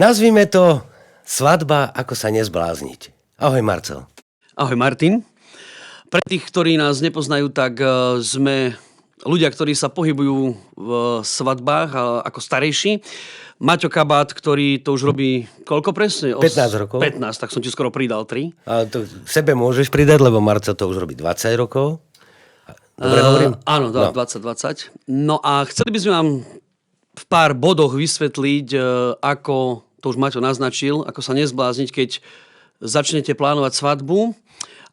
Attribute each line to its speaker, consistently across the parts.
Speaker 1: Nazvime to svadba, ako sa nezblázniť. Ahoj, Marcel.
Speaker 2: Ahoj Martin. Pre tých, ktorí nás nepoznajú, tak sme ľudia, ktorí sa pohybujú v svadbách ako starejší. Maťo Kabát, ktorý to už robí koľko presne?
Speaker 1: 15 rokov.
Speaker 2: 15, tak som ti skoro pridal 3.
Speaker 1: A to sebe môžeš pridať, lebo Marcel to už robí 20 rokov. Dobre hovorím?
Speaker 2: Áno, 20. No a chceli by sme vám v pár bodoch vysvetliť, ako to už Maťo naznačil, ako sa nezblázniť, keď začnete plánovať svadbu,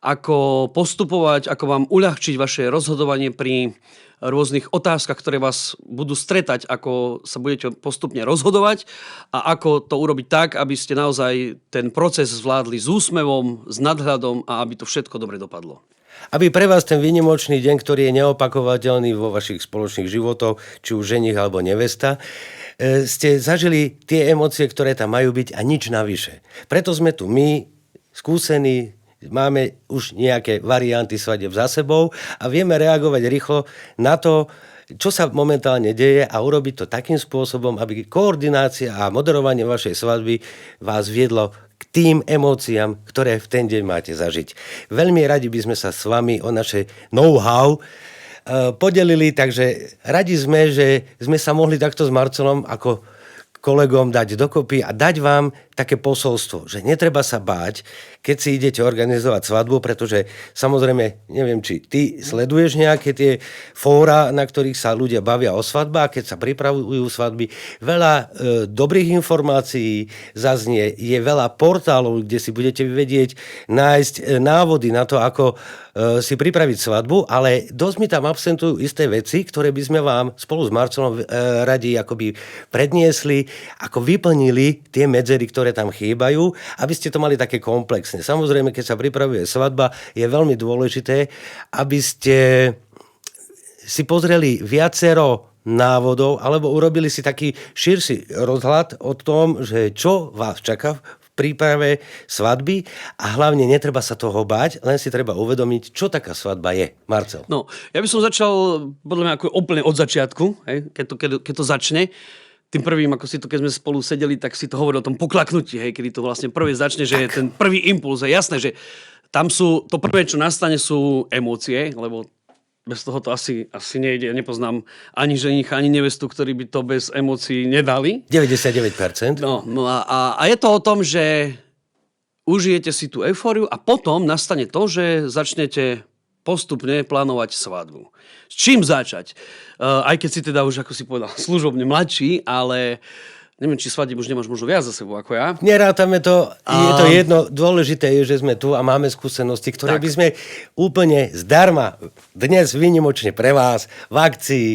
Speaker 2: ako postupovať, ako vám uľahčiť vaše rozhodovanie pri rôznych otázkach, ktoré vás budú stretať, ako sa budete postupne rozhodovať a ako to urobiť tak, aby ste naozaj ten proces zvládli s úsmevom, s nadhľadom a aby to všetko dobre dopadlo.
Speaker 1: Aby pre vás ten výnimočný deň, ktorý je neopakovateľný vo vašich spoločných životoch, či už ženich alebo nevesta, ste zažili tie emócie, ktoré tam majú byť a nič navyše. Preto sme tu my, skúsení, máme už nejaké varianty svadieb za sebou a vieme reagovať rýchlo na to, čo sa momentálne deje a urobiť to takým spôsobom, aby koordinácia a moderovanie vašej svadby vás viedlo k tým emóciám, ktoré v ten deň máte zažiť. Veľmi radi by sme sa s vami o naše know-how podelili, takže radi sme, že sme sa mohli takto s Marcelom ako kolegom dať dokopy a dať vám také posolstvo, že netreba sa báť, keď si idete organizovať svadbu, pretože samozrejme, neviem, či ty sleduješ nejaké tie fóra, na ktorých sa ľudia bavia o svadbách, keď sa pripravujú svadby. Veľa dobrých informácií zaznie, je veľa portálov, kde si budete vedieť nájsť návody na to, ako si pripraviť svadbu, ale dosť mi tam absentujú isté veci, ktoré by sme vám spolu s Marcelom radi akoby predniesli, ako vyplnili tie medzery, ktoré tam chýbajú, aby ste to mali také komplexne. Samozrejme, keď sa pripravuje svadba, je veľmi dôležité, aby ste si pozreli viacero návodov alebo urobili si taký širší rozhľad o tom, že čo vás čaká v príprave svadby a hlavne netreba sa toho báť, len si treba uvedomiť, čo taká svadba je. Marcel.
Speaker 2: No, ja by som začal podľa mňa ako úplne od začiatku, keď to začne. Tým prvým, ako si to, keď sme spolu sedeli, tak si to hovoril o tom poklaknutí, kedy to vlastne prvý začne, že je ten prvý impuls. Je jasné, že tam sú, to prvé, čo nastane, sú emócie, lebo bez toho to asi nejde. Ja nepoznám ani ženicha, ani nevestu, ktorí by to bez emócií nedali.
Speaker 1: 99%.
Speaker 2: No a je to o tom, že užijete si tú eufóriu a potom nastane to, že začnete postupne plánovať svadbu. S čím začať? Aj keď si teda už, ako si povedal, služobne mladší, ale neviem, či svadieb už nemáš možno viac za sebou ako ja.
Speaker 1: Nerátame to, je to jedno, dôležité je, že sme tu a máme skúsenosti, ktoré by sme úplne zdarma, dnes výnimočne pre vás, v akcii,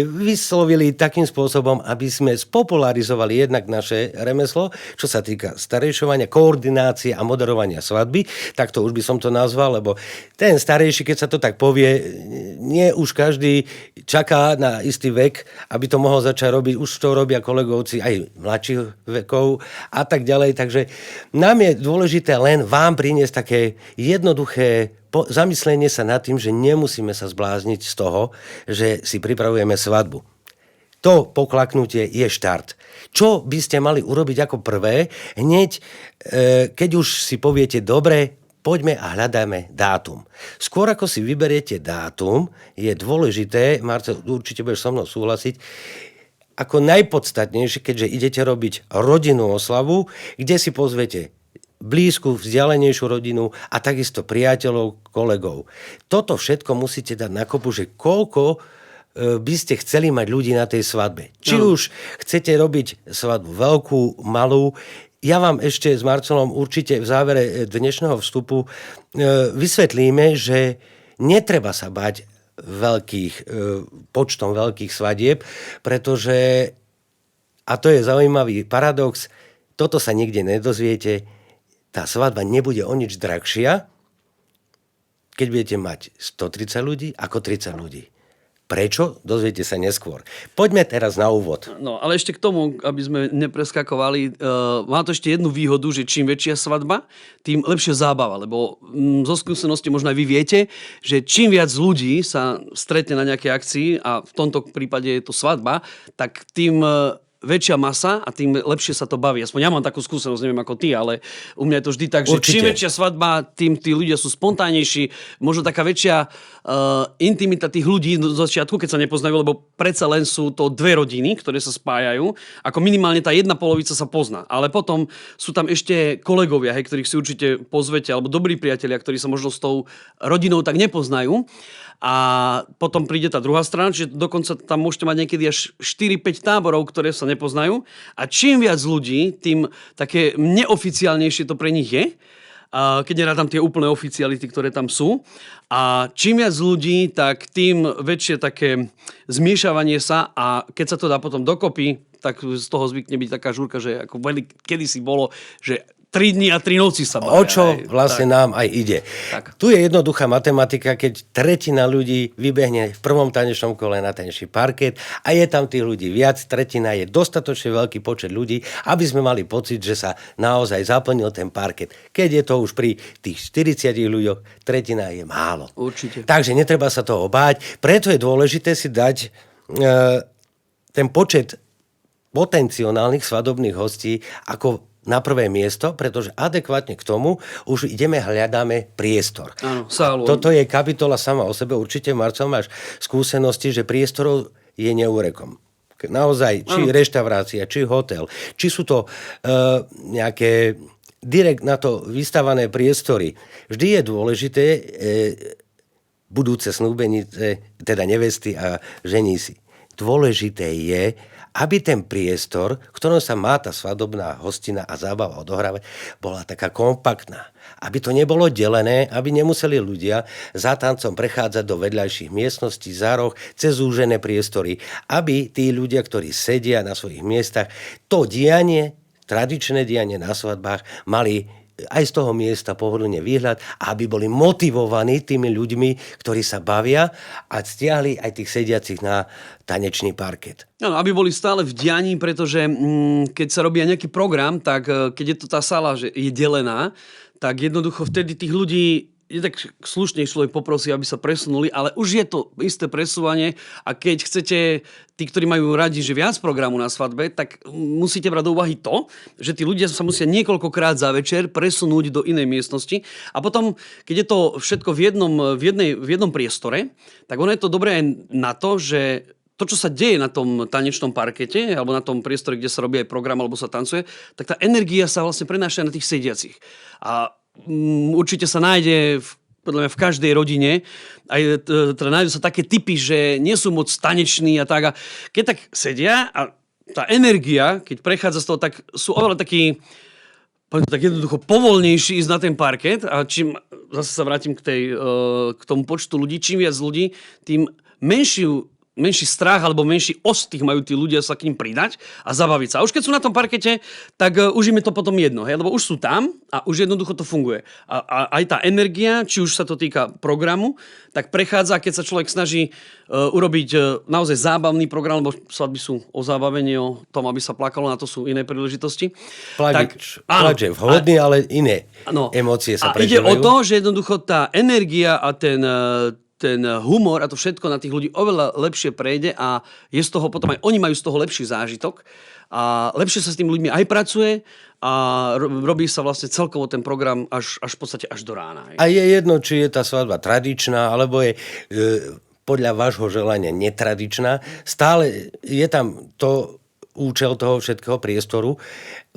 Speaker 1: vyslovili takým spôsobom, aby sme spopularizovali jednak naše remeslo, čo sa týka starejšovania, koordinácie a moderovania svadby, tak to už by som to nazval, lebo ten starejší, keď sa to tak povie, nie už každý čaká na istý vek, aby to mohol začať robiť, už to robia kolegovci aj mladších vekov a tak ďalej. Takže nám je dôležité len vám priniesť také jednoduché zamyslenie sa nad tým, že nemusíme sa zblázniť z toho, že si pripravujeme svadbu. To poklaknutie je štart. Čo by ste mali urobiť ako prvé? Hneď, keď už si poviete, dobre, poďme a hľadáme dátum. Skôr ako si vyberiete dátum, je dôležité, Marcel, určite budeš so mnou súhlasiť, ako najpodstatnejšie, keďže idete robiť rodinnú oslavu, kde si pozvete blízku, vzdialenejšiu rodinu a takisto priateľov, kolegov. Toto všetko musíte dať na kopu, že koľko by ste chceli mať ľudí na tej svadbe. Či už chcete robiť svadbu veľkú, malú. Ja vám ešte s Marcelom určite v závere dnešného vstupu vysvetlíme, že netreba sa bať počtom veľkých svadieb, pretože, a to je zaujímavý paradox, toto sa nikde nedozviete, tá svadba nebude o nič drahšia, keď budete mať 130 ľudí ako 30 ľudí. Prečo? Dozviete sa neskôr. Poďme teraz na úvod.
Speaker 2: No, ale ešte k tomu, aby sme nepreskakovali, má to ešte jednu výhodu, že čím väčšia svadba, tým lepšia zábava, lebo zo skúsenosti možno aj vy viete, že čím viac ľudí sa stretne na nejakej akcii, a v tomto prípade je to svadba, tak tým väčšia masa a tým lepšie sa to baví. Aspoň ja mám takú skúsenosť, neviem ako ty, ale u mňa je to vždy tak, že
Speaker 1: Určite.
Speaker 2: čím väčšia svadba, tým tí ľudia sú spontánnejší, možno taká väčšia intimita tých ľudí do začiatku, keď sa nepoznajú, lebo predsa len sú to dve rodiny, ktoré sa spájajú, ako minimálne tá jedna polovica sa pozná. Ale potom sú tam ešte kolegovia, hej, ktorých si určite pozvete, alebo dobrí priatelia, ktorí sa možno s tou rodinou tak nepoznajú. A potom príde tá druhá strana, čiže dokonca tam môžete mať niekedy až 4-5 táborov, ktoré sa nepoznajú. A čím viac ľudí, tým také neoficiálnejšie to pre nich je. Keď nerádam tie úplné oficiality, ktoré tam sú. A čím viac ľudí, tak tým väčšie také zmiešavanie sa, a keď sa to dá potom dokopy, tak z toho zvykne byť taká žúrka, že ako kedysi bolo, že 3 dni a 3 noci sa bavia.
Speaker 1: O čo vlastne nám aj ide.
Speaker 2: Tak.
Speaker 1: Tu je jednoduchá matematika, keď tretina ľudí vybehne v prvom tanečnom kole na tanečný parket a je tam tých ľudí viac, tretina je dostatočne veľký počet ľudí, aby sme mali pocit, že sa naozaj zaplnil ten parket. Keď je to už pri tých 40 ľuďoch, tretina je málo.
Speaker 2: Určite.
Speaker 1: Takže netreba sa toho báť. Preto je dôležité si dať ten počet potenciálnych svadobných hostí ako na prvé miesto, pretože adekvátne k tomu už hľadáme priestor.
Speaker 2: Áno, sálu.
Speaker 1: Toto je kapitola sama o sebe. Určite, Marcel, máš skúsenosti, že priestorov je neúrekom. Naozaj, či reštaurácia, či hotel, či sú to nejaké direkt na to vystavané priestory. Vždy je dôležité budúce snúbenice, teda nevesty a ženísi. Dôležité je, aby ten priestor, v ktorom sa má tá svadobná hostina a zábava odohrávať, bola taká kompaktná. Aby to nebolo delené, aby nemuseli ľudia za tancom prechádzať do vedľajších miestností, za roh, cez zúžené priestory. Aby tí ľudia, ktorí sedia na svojich miestach, to dianie, tradičné dianie na svadbách, mali aj z toho miesta pohodlne výhľad, a aby boli motivovaní tými ľuďmi, ktorí sa bavia, a stiahli aj tých sediacich na tanečný parket.
Speaker 2: Áno, aby boli stále v dianí, pretože keď sa robí nejaký program, tak keď je to tá sala, že je delená, tak jednoducho vtedy tých ľudí je tak slušne človek poprosí, aby sa presunuli, ale už je to isté presúvanie, a keď chcete, tí, ktorí majú radi, že viac programu na svadbe, tak musíte brať do úvahy to, že tí ľudia sa musia niekoľkokrát za večer presunúť do inej miestnosti, a potom, keď je to všetko v jednom priestore, tak ono je to dobré aj na to, že to, čo sa deje na tom tanečnom parkete alebo na tom priestore, kde sa robí aj program alebo sa tancuje, tak tá energia sa vlastne prenáša na tých sediacich. A určite sa nájde podľa mňa v každej rodine, aj teda nájdu sa také typy, že nie sú moc taneční a tak. A keď tak sedia a tá energia, keď prechádza z toho, tak sú oveľa takí, poviem tak jednoducho, povolnejší ísť na ten parket, a čím, zase sa vrátim k tomu počtu ľudí, čím viac ľudí, tým menší strach alebo menší ostých majú tí ľudia sa k ním pridať a zabaviť sa. A už keď sú na tom parkete, tak už im je to potom jedno, hej? Lebo už sú tam a už jednoducho to funguje. A aj tá energia, či už sa to týka programu, tak prechádza, keď sa človek snaží urobiť naozaj zábavný program, lebo svadby sú o zábavení, o tom, aby sa plakalo, na to sú iné príležitosti.
Speaker 1: Plač je vhodný, ale iné emócie sa prežívajú.
Speaker 2: A ide o to, že jednoducho tá energia a ten humor a to všetko na tých ľudí oveľa lepšie prejde, a je z toho potom aj oni majú z toho lepší zážitok a lepšie sa s tými ľuďmi aj pracuje a robí sa vlastne celkovo ten program až v podstate až do rána.
Speaker 1: A je jedno, či je tá svadba tradičná, alebo je podľa vášho želania netradičná. Stále je tam to účel toho všetkého priestoru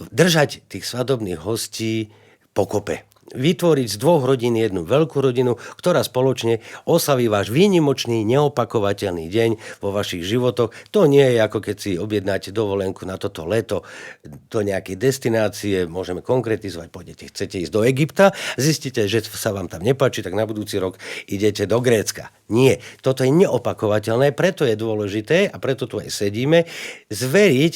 Speaker 1: držať tých svadobných hostí pokope. Vytvoriť z dvoch rodín jednu veľkú rodinu, ktorá spoločne oslaví váš výnimočný, neopakovateľný deň vo vašich životoch. To nie je ako keď si objednáte dovolenku na toto leto do nejakej destinácie, môžeme konkretizovať, pôjdete, chcete ísť do Egypta, zistíte, že sa vám tam nepáči, tak na budúci rok idete do Grécka. Nie, toto je neopakovateľné, preto je dôležité, a preto tu aj sedíme, zveriť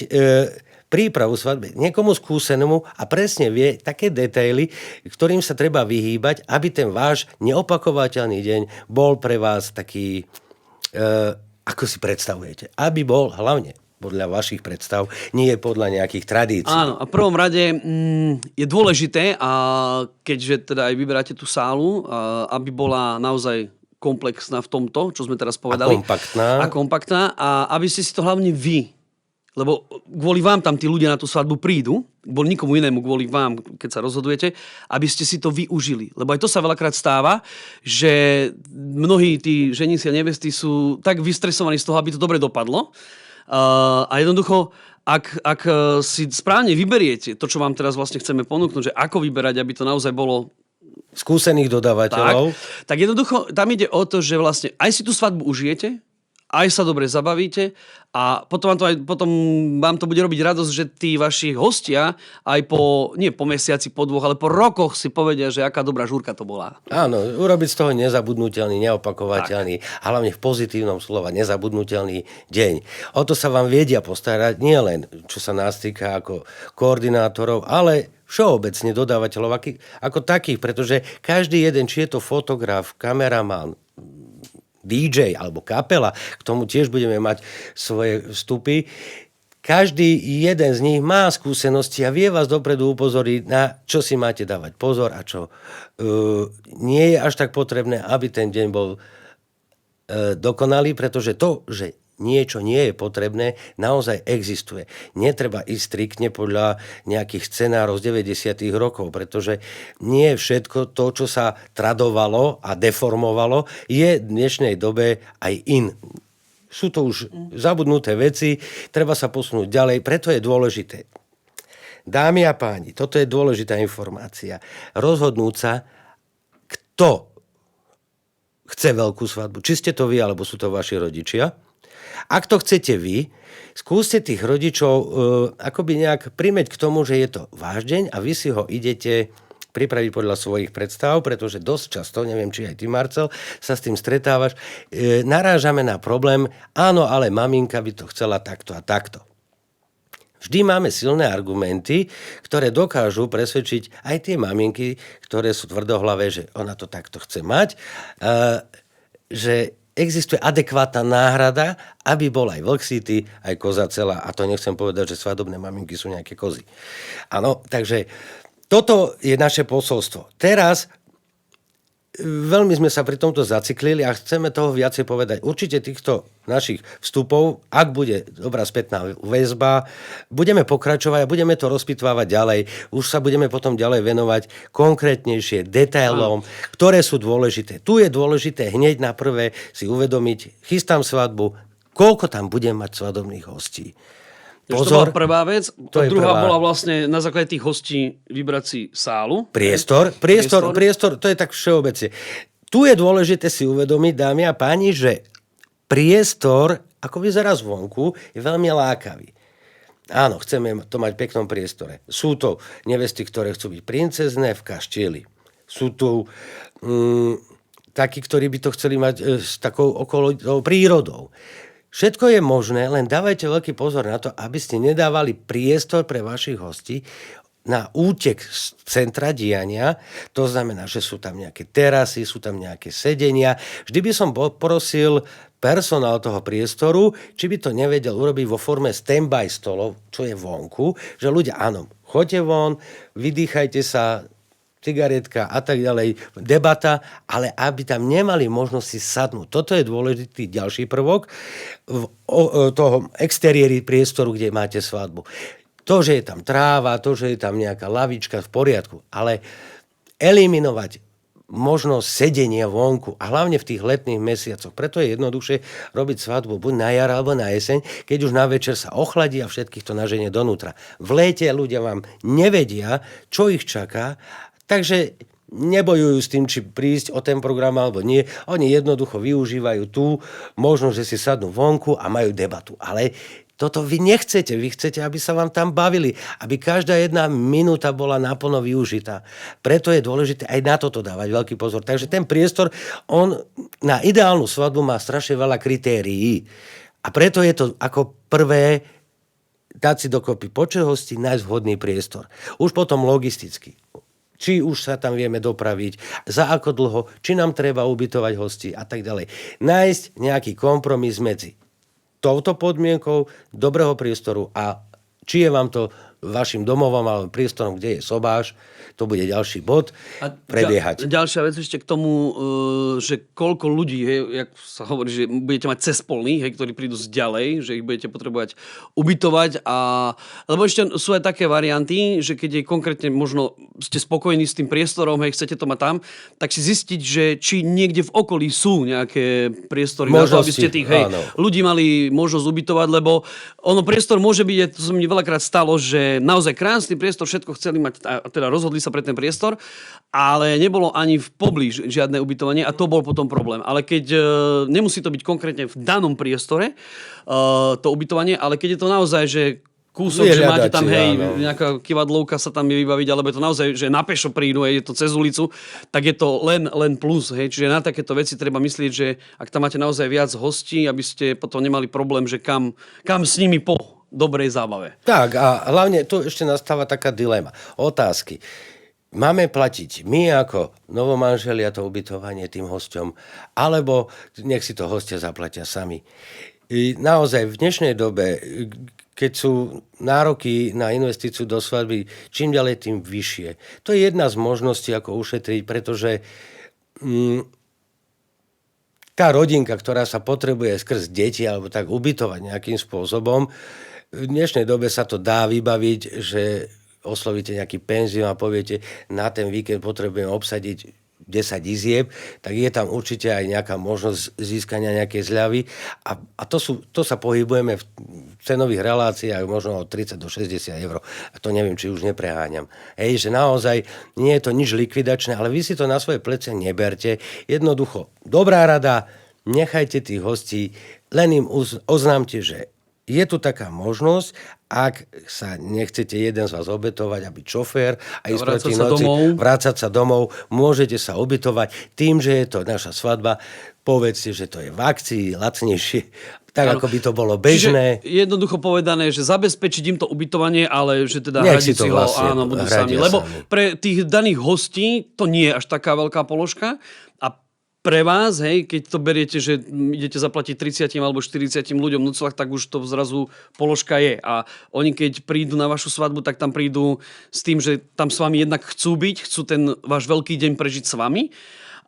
Speaker 1: prípravu svadby niekomu skúsenému a presne vie také detaily, ktorým sa treba vyhýbať, aby ten váš neopakovateľný deň bol pre vás taký, ako si predstavujete. Aby bol hlavne podľa vašich predstav, nie podľa nejakých tradícií.
Speaker 2: Áno, a v prvom rade je dôležité, a keďže teda aj vyberáte tú sálu, aby bola naozaj komplexná v tomto, čo sme teraz povedali.
Speaker 1: A
Speaker 2: kompaktná. A aby ste si to hlavne vy, lebo kvôli vám tam tí ľudia na tú svadbu prídu, kvôli nikomu inému, kvôli vám, keď sa rozhodujete, aby ste si to využili. Lebo aj to sa veľakrát stáva, že mnohí tí ženíci a nevesty sú tak vystresovaní z toho, aby to dobre dopadlo. A jednoducho, ak si správne vyberiete to, čo vám teraz vlastne chceme ponúknuť, že ako vyberať, aby to naozaj bolo
Speaker 1: skúsených dodávateľov.
Speaker 2: Tak jednoducho, tam ide o to, že vlastne aj si tú svadbu užijete, aj sa dobre zabavíte a potom vám to bude robiť radosť, že tí vaši hostia aj nie po mesiaci, po 2, ale po rokoch si povedia, že aká dobrá žúrka to bola.
Speaker 1: Áno, urobiť z toho nezabudnutelný, neopakovateľný a hlavne v pozitívnom slova nezabudnutelný deň. O to sa vám vedia postarať nielen, čo sa nás týka ako koordinátorov, ale všeobecne dodávateľov ako takých, pretože každý jeden, či je to fotograf, kameraman, DJ alebo kapela, k tomu tiež budeme mať svoje vstupy. Každý jeden z nich má skúsenosti a vie vás dopredu upozoriť, na čo si máte dávať pozor a čo nie je až tak potrebné, aby ten deň bol dokonalý, pretože to, že niečo nie je potrebné, naozaj existuje. Netreba ísť striktne podľa nejakých scenárov z 90. rokov, pretože nie všetko to, čo sa tradovalo a deformovalo, je v dnešnej dobe aj Sú to už zabudnuté veci, treba sa posunúť ďalej, preto je dôležité. Dámy a páni, toto je dôležitá informácia. Rozhodnúť sa, kto chce veľkú svadbu. Či ste to vy, alebo sú to vaši rodičia. Ak to chcete vy, skúste tých rodičov akoby nejak primeť k tomu, že je to váš deň a vy si ho idete pripraviť podľa svojich predstav, pretože dosť často, neviem, či aj ty, Marcel, sa s tým stretávaš, narážame na problém, áno, ale maminka by to chcela takto a takto. Vždy máme silné argumenty, ktoré dokážu presvedčiť aj tie maminky, ktoré sú tvrdohlavé, že ona to takto chce mať, že existuje adekvátna náhrada, aby bol aj vlk sýty, aj koza celá. A to nechcem povedať, že svadobné maminky sú nejaké kozy. Áno, takže toto je naše posolstvo. Teraz veľmi sme sa pri tomto zaciklili a chceme toho viacej povedať. Určite týchto našich vstupov, ak bude dobrá spätná väzba, budeme pokračovať a budeme to rozpitvávať ďalej. Už sa budeme potom ďalej venovať konkrétnejšie detailom, ktoré sú dôležité. Tu je dôležité hneď na prvé si uvedomiť, chystám svadbu, koľko tam budem mať svadobných hostí.
Speaker 2: Pozor, to bola prvá vec. A druhá bola vlastne na základe tých hostí vybrať si sálu.
Speaker 1: Priestor, to je tak všeobecne. Tu je dôležité si uvedomiť, dámy a páni, že priestor, ako vyzerá zvonku, je veľmi lákavý. Áno, chceme to mať v peknom priestore. Sú to nevesty, ktoré chcú byť princezné v kaštieli. Sú tu takí, ktorí by to chceli mať s takou okolo prírodou. Všetko je možné, len dávajte veľký pozor na to, aby ste nedávali priestor pre vašich hostí na útek z centra diania. To znamená, že sú tam nejaké terasy, sú tam nejaké sedenia. Vždy by som poprosil personál toho priestoru, či by to nevedel urobiť vo forme stand-by stolov, čo je vonku, že ľudia, áno, choďte von, vydýchajte sa, cigaretka a tak ďalej, debata, ale aby tam nemali možnosť si sadnúť. Toto je dôležitý ďalší prvok toho exteriéry priestoru, kde máte svadbu. To, že je tam tráva, to, že je tam nejaká lavička, v poriadku, ale eliminovať možnosť sedenia vonku a hlavne v tých letných mesiacoch. Preto je jednoduchšie robiť svadbu buď na jar alebo na jeseň, keď už na večer sa ochladí a všetkých to naženie donútra. V léte ľudia vám nevedia, čo ich čaká. Takže nebojujú s tým, či prísť o ten program alebo nie. Oni jednoducho využívajú tú možnosť, že si sadnú vonku a majú debatu. Ale toto vy nechcete. Vy chcete, aby sa vám tam bavili. Aby každá jedna minúta bola naplno využitá. Preto je dôležité aj na toto dávať veľký pozor. Takže ten priestor, on na ideálnu svadbu má strašne veľa kritérií. A preto je to ako prvé dať si dokopy počet hostí, nájsť vhodný priestor. Už potom logisticky. Či už sa tam vieme dopraviť, za ako dlho, či nám treba ubytovať hostí a tak ďalej. Nájsť nejaký kompromis medzi touto podmienkou dobrého priestoru a či je vám to vašim domovom alebo priestorom, kde je sobáš, to bude ďalší bod, prebiehať.
Speaker 2: Ďalšia vec ešte k tomu, že koľko ľudí, hej, jak sa hovorí, že budete mať cespolných, hej, ktorí prídu z ďalej, že ich budete potrebovať ubytovať. Lebo ešte sú aj také varianty, že keď je konkrétne možno ste spokojní s tým priestorom, hej, chcete to mať tam, tak si zistiť, že či niekde v okolí sú nejaké priestory, na to, aby ste tých ľudí mali možnosť ubytovať, lebo ono priestor môže byť, to sa mi veľakrát stalo, že naozaj krásny priestor, všetko chceli mať, a teda rozhodli sa pre ten priestor, ale nebolo ani v poblíž žiadne ubytovanie a to bol potom problém. Ale keď nemusí to byť konkrétne v danom priestore to ubytovanie, ale keď je to naozaj, že kúsok, že máte tam, hej, nejaká kivadlovka sa tam je vybaviť, alebo je to naozaj, že na pešo prídu, je to cez ulicu, tak je to len plus, hej. Čiže na takéto veci treba myslieť, že ak tam máte naozaj viac hostí, aby ste potom nemali problém, že kam s nimi po dobrej zábave.
Speaker 1: Tak a hlavne tu ešte nastáva taká dilema. Otázky. Máme platiť my ako novomanželia to ubytovanie tým hosťom, alebo nech si to hostia zaplatia sami. Naozaj v dnešnej dobe, keď sú nároky na investíciu do svadby čím ďalej, tým vyššie. To je jedna z možností, ako ušetriť, pretože tá rodinka, ktorá sa potrebuje skrz deti alebo tak ubytovať nejakým spôsobom, v dnešnej dobe sa to dá vybaviť, že oslovíte nejaký penzión a poviete, na ten víkend potrebujeme obsadiť 10 izieb, tak je tam určite aj nejaká možnosť získania nejakej zľavy. A to sa pohybujeme v cenových reláciách možno od 30 do 60 eur. A to neviem, či už nepreháňam. Hej, že naozaj nie je to nič likvidačné, ale vy si to na svoje plece neberte. Jednoducho, dobrá rada, nechajte tých hostí, len im oznámte, že je tu taká možnosť, ak sa nechcete jeden z vás obetovať a byť šofér a ísť proti noci, vrácať sa domov, môžete sa ubytovať tým, že je to naša svadba. Povedzte, že to je v akcii, lacnejšie, tak ako by to bolo bežné.
Speaker 2: Čiže jednoducho povedané, že zabezpečiť im to ubytovanie, ale že teda hradiť si ho,
Speaker 1: vlastne
Speaker 2: áno, budú sami. Lebo pre tých daných hostí to nie je až taká veľká položka a pre vás, hej, keď to beriete, že idete zaplatiť 30 alebo 40 ľuďom nocľah, tak už to zrazu položka je. A oni keď prídu na vašu svadbu, tak tam prídu s tým, že tam s vami jednak chcú byť, chcú ten váš veľký deň prežiť s vami.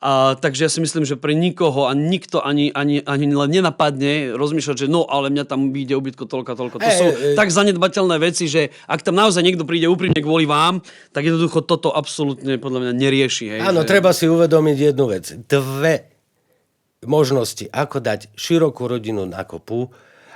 Speaker 2: Takže ja si myslím, že pre nikoho a nikto ani len nenapadne rozmýšľať, že no, ale mňa tam vyjde ubytko toľko. To sú tak zanedbateľné veci, že ak tam naozaj niekto príde úprimne kvôli vám, tak jednoducho toto absolútne podľa mňa nerieši. Hej,
Speaker 1: áno, treba si uvedomiť jednu vec. Dve možnosti, ako dať širokú rodinu na kopu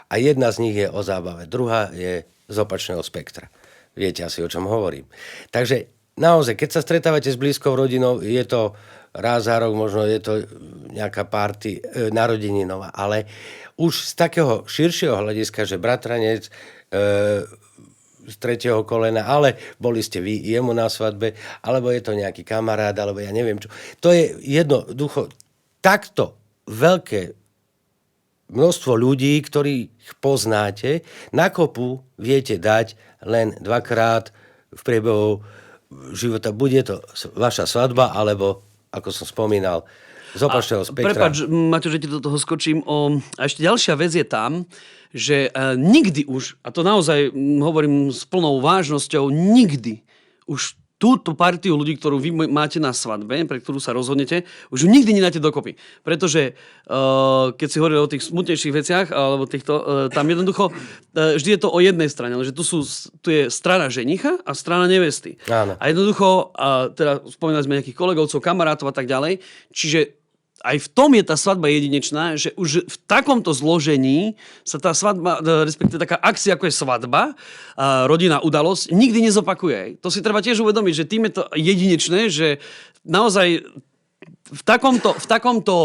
Speaker 1: a jedna z nich je o zábave. Druhá je z opačného spektra. Viete asi, o čom hovorím. Takže naozaj, keď sa stretávate s blízkou rodinou, je to raz za rok, možno je to nejaká party narodeninová, ale už z takého širšieho hľadiska, že bratranec z tretieho kolena, ale boli ste vy jemu na svadbe, alebo je to nejaký kamarát, alebo ja neviem čo. To je jednoducho takto veľké množstvo ľudí, ktorých poznáte, na kopu viete dať len dvakrát v priebehu života. Bude to vaša svadba, alebo ako som spomínal, z opačného spektra.
Speaker 2: Prepáč, Maťo, že ti do toho skočím. A ešte ďalšia vec je tam, že nikdy už, a to naozaj hovorím s plnou vážnosťou, nikdy už túto partiu ľudí, ktorú vy máte na svadbe, pre ktorú sa rozhodnete, už ju nikdy nedáte dokopy. Pretože keď si hovorili o tých smutnejších veciach, alebo týchto, tam jednoducho vždy je to o jednej strane, ale že tu je strana ženicha a strana nevesty.
Speaker 1: Áno.
Speaker 2: A jednoducho, teda spomínali sme nejakých kolegovcov, kamarátov a tak ďalej, čiže aj v tom je tá svadba jedinečná, že už v takomto zložení sa tá svadba, respektíve taká akcia, ako je svadba, rodinná udalosť, nikdy nezopakuje. To si treba tiež uvedomiť, že tým je to jedinečné, že naozaj v takomto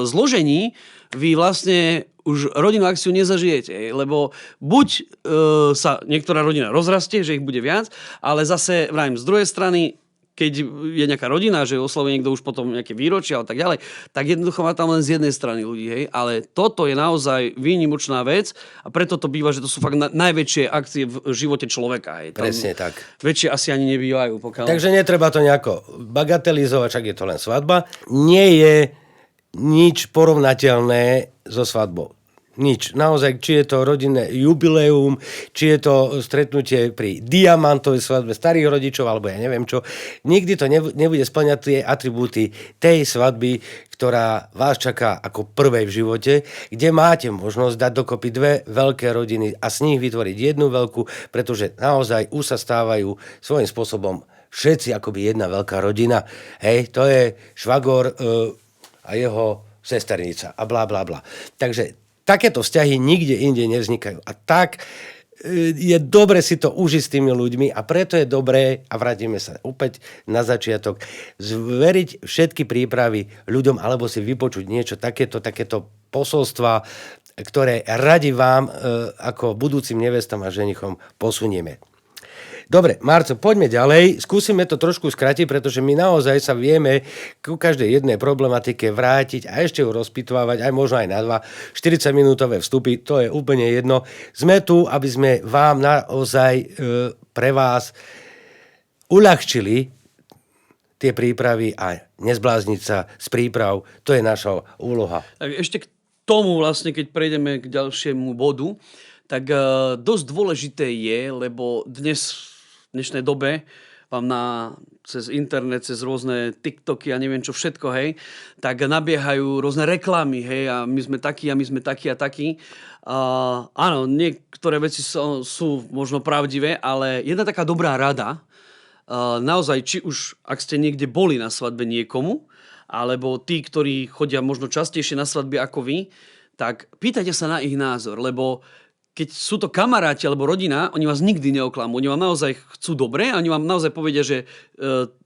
Speaker 2: zložení vy vlastne už rodinnú akciu nezažijete, lebo buď sa niektorá rodina rozrastie, že ich bude viac, ale zase, vrajím, z druhej strany, keď je nejaká rodina, že oslavuje niekto už potom nejaké výročia a tak ďalej, tak jednoducho má tam len z jednej strany ľudí, hej. Ale toto je naozaj výnimočná vec a preto to býva, že to sú fakt najväčšie akcie v živote človeka, hej. Tam
Speaker 1: Presne tak.
Speaker 2: väčšie asi ani nebývajú. Pokiaľ...
Speaker 1: Takže netreba to nejako bagatelizovať, však je to len svadba. Nie je nič porovnateľné so svadbou. Nič. Naozaj, či je to rodinné jubileum, či je to stretnutie pri diamantovej svadbe starých rodičov, alebo ja neviem čo. Nikdy to nebude spĺňať tie atribúty tej svadby, ktorá vás čaká ako prvej v živote, kde máte možnosť dať dokopy dve veľké rodiny a s nich vytvoriť jednu veľkú, pretože naozaj už sa stávajú svojím spôsobom všetci akoby jedna veľká rodina. Hej, to je švagor a jeho sesternica a blá, blá, blá. Takže takéto vzťahy nikde inde nevznikajú. A tak je dobre si to užiť s tými ľuďmi a preto je dobré, a vrátime sa opäť na začiatok, zveriť všetky prípravy ľuďom alebo si vypočuť niečo takéto posolstva, ktoré radi vám ako budúcim nevestám a ženichom posunieme. Dobre, Marco, poďme ďalej. Skúsime to trošku skrátiť, pretože my naozaj sa vieme ku každej jednej problematike vrátiť a ešte ju rozpitvávať, aj možno aj na 40-minútové vstupy, to je úplne jedno. Sme tu, aby sme vám naozaj pre vás uľahčili tie prípravy a nezblázniť sa z príprav. To je naša úloha.
Speaker 2: Tak ešte k tomu vlastne, keď prejdeme k ďalšiemu bodu, tak dosť dôležité je, lebo v dnešnej dobe vám cez internet, cez rôzne TikToky a neviem čo všetko, hej, tak nabiehajú rôzne reklamy, hej, a my sme takí a my sme takí a takí. Áno, niektoré veci sú možno pravdivé, ale jedna taká dobrá rada, naozaj, či už ak ste niekde boli na svadbe niekomu, alebo tí, ktorí chodia možno častejšie na svadby ako vy, tak pýtajte sa na ich názor, lebo keď sú to kamaráti alebo rodina, oni vás nikdy neoklamú. Oni vám naozaj chcú dobre a oni vám naozaj povedia, že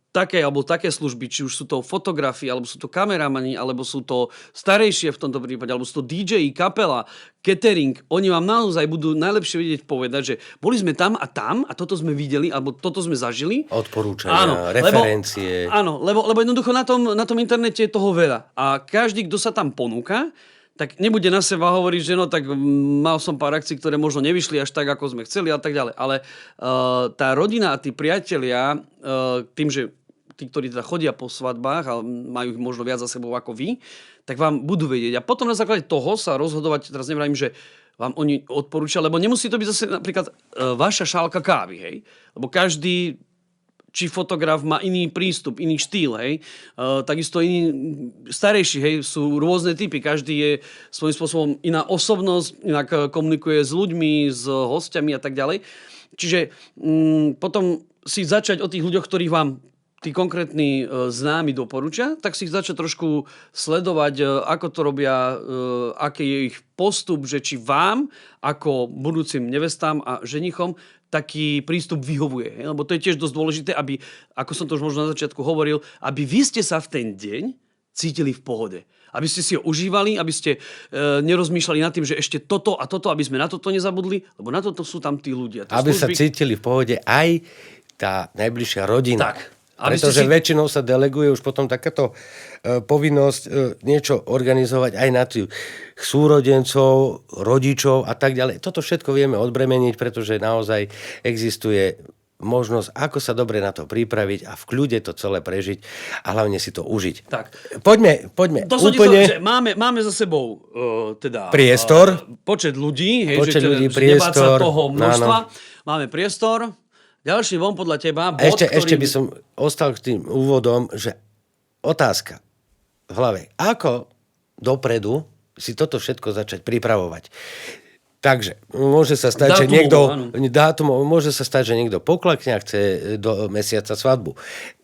Speaker 2: také alebo také služby, či už sú to fotografie, alebo sú to kameramani, alebo sú to starejšie v tomto prípade, alebo sú to DJ, kapela, catering, oni vám naozaj budú najlepšie vedieť povedať, že boli sme tam a toto sme videli, alebo toto sme zažili.
Speaker 1: Odporúčania, referencie.
Speaker 2: Lebo jednoducho na tom internete je toho veľa. A každý, kto sa tam ponúka, tak nebude na seba hovoriť, že no tak mal som pár akcií, ktoré možno nevyšli až tak, ako sme chceli a tak ďalej. Ale tá rodina a tí priatelia, tým, že tí, ktorí teda chodia po svadbách a majú ich možno viac za sebou ako vy, tak vám budú vedieť. A potom na základe toho sa rozhodovať, teraz nevravím, že vám oni odporúčia, lebo nemusí to byť zase napríklad vaša šálka kávy, hej? Lebo každý či fotograf má iný prístup, iný štýl, hej. Takisto iní starejší, hej, sú rôzne typy. Každý je svojím spôsobom iná osobnosť, inak komunikuje s ľuďmi, s hostiami a tak ďalej. Čiže potom si začať o tých ľuďoch, ktorých vám tí konkrétni známi doporučia, tak si ich začať trošku sledovať, ako to robia, aký je ich postup, že či vám, ako budúcim nevestám a ženichom, taký prístup vyhovuje. Lebo to je tiež dosť dôležité, aby, ako som to už možno na začiatku hovoril, aby vy ste sa v ten deň cítili v pohode. Aby ste si ho užívali, aby ste nerozmýšľali nad tým, že ešte toto a toto, aby sme na toto nezabudli, lebo na toto sú tam tí ľudia.
Speaker 1: Aby sa cítili v pohode aj tá najbližšia rodina.
Speaker 2: Tak.
Speaker 1: Pretože väčšinou sa deleguje už potom takáto povinnosť niečo organizovať aj na tých súrodencov, rodičov a tak ďalej. Toto všetko vieme odbremeniť, pretože naozaj existuje možnosť, ako sa dobre na to pripraviť a v kľude to celé prežiť a hlavne si to užiť.
Speaker 2: Tak.
Speaker 1: Poďme úplne...
Speaker 2: Že máme za sebou teda
Speaker 1: priestor.
Speaker 2: Počet ľudí. Hej,
Speaker 1: počet
Speaker 2: že
Speaker 1: ľudí,
Speaker 2: nebáť
Speaker 1: priestor.
Speaker 2: sa toho množstva.
Speaker 1: Áno.
Speaker 2: Máme priestor. Ďalší von podľa teba.
Speaker 1: Ešte by som ostal k tým úvodom, že otázka v hlave. Ako dopredu si toto všetko začať pripravovať? Takže môže sa stať, môže sa stať, že niekto poklakne a chce do mesiaca svadbu.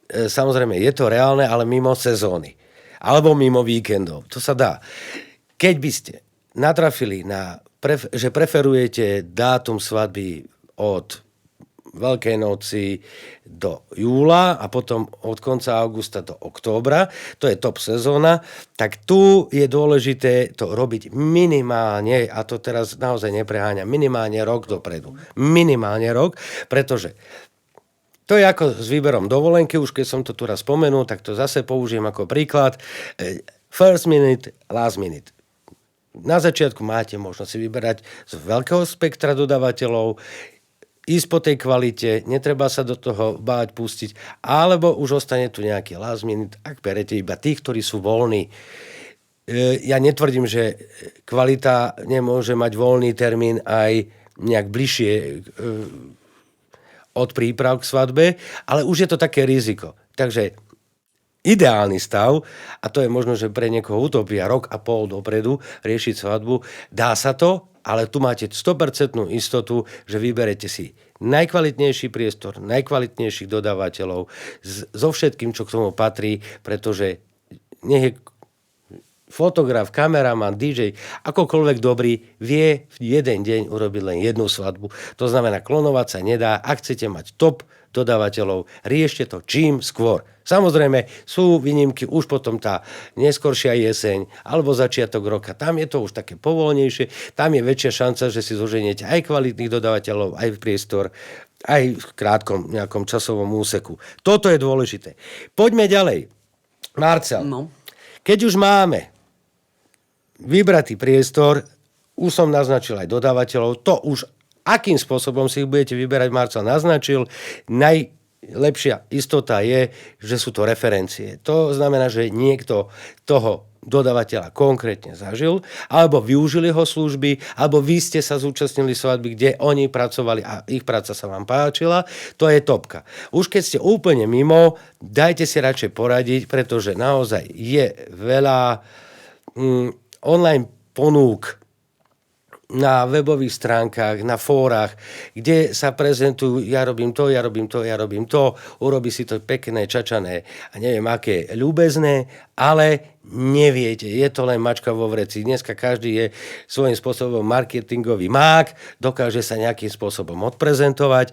Speaker 1: Samozrejme, je to reálne, ale mimo sezóny. Alebo mimo víkendov. To sa dá. Keď by ste natrafili že preferujete dátum svadby od Veľkej noci do júla a potom od konca augusta do októbra, to je top sezóna, tak tu je dôležité to robiť minimálne, a to teraz naozaj nepreháňam, minimálne rok dopredu. Minimálne rok, pretože To je ako s výberom dovolenky, už keď som to tu raz spomenul, tak to zase použijem ako príklad. First minute, last minute. Na začiatku máte možnosť si vyberať z veľkého spektra dodávateľov, ísť po tej kvalite, netreba sa do toho báť pustiť, alebo už ostane tu nejaký last minute, ak berete iba tých, ktorí sú voľní. Ja netvrdím, že kvalita nemôže mať voľný termín aj nejak bližšie od príprav k svadbe, ale už je to také riziko. Takže ideálny stav, a to je možno, že pre niekoho utopia rok a pol dopredu riešiť svadbu, dá sa to, ale tu máte 100% istotu, že vyberete si najkvalitnejší priestor, najkvalitnejších dodávateľov so všetkým, čo k tomu patrí, pretože nech je fotograf, kameraman, DJ, akokoľvek dobrý, vie v jeden deň urobiť len jednu svadbu. To znamená, klonovať sa nedá. Ak chcete mať top dodávateľov, riešte to čím skôr. Samozrejme, sú výnimky už potom tá neskoršia jeseň alebo začiatok roka. Tam je to už také povoľnejšie. Tam je väčšia šanca, že si zoženiete aj kvalitných dodávateľov, aj priestor, aj v krátkom nejakom časovom úseku. Toto je dôležité. Poďme ďalej. Marcel, keď už máme vybratý priestor, už som naznačil aj dodávateľov, to už akým spôsobom si ich budete vyberať, Marcel naznačil. Najlepšia istota je, že sú to referencie. To znamená, že niekto toho dodávateľa konkrétne zažil, alebo využili jeho služby, alebo vy ste sa zúčastnili svadby, kde oni pracovali a ich práca sa vám páčila. To je topka. Už keď ste úplne mimo, dajte si radšej poradiť, pretože naozaj je veľa online ponúk na webových stránkach, na fórach, kde sa prezentujú, ja robím to, urobí si to pekné, čačané a neviem aké ľúbezné, ale neviete, je to len mačka vo vreci. Dneska každý je svojím spôsobom marketingový mák, dokáže sa nejakým spôsobom odprezentovať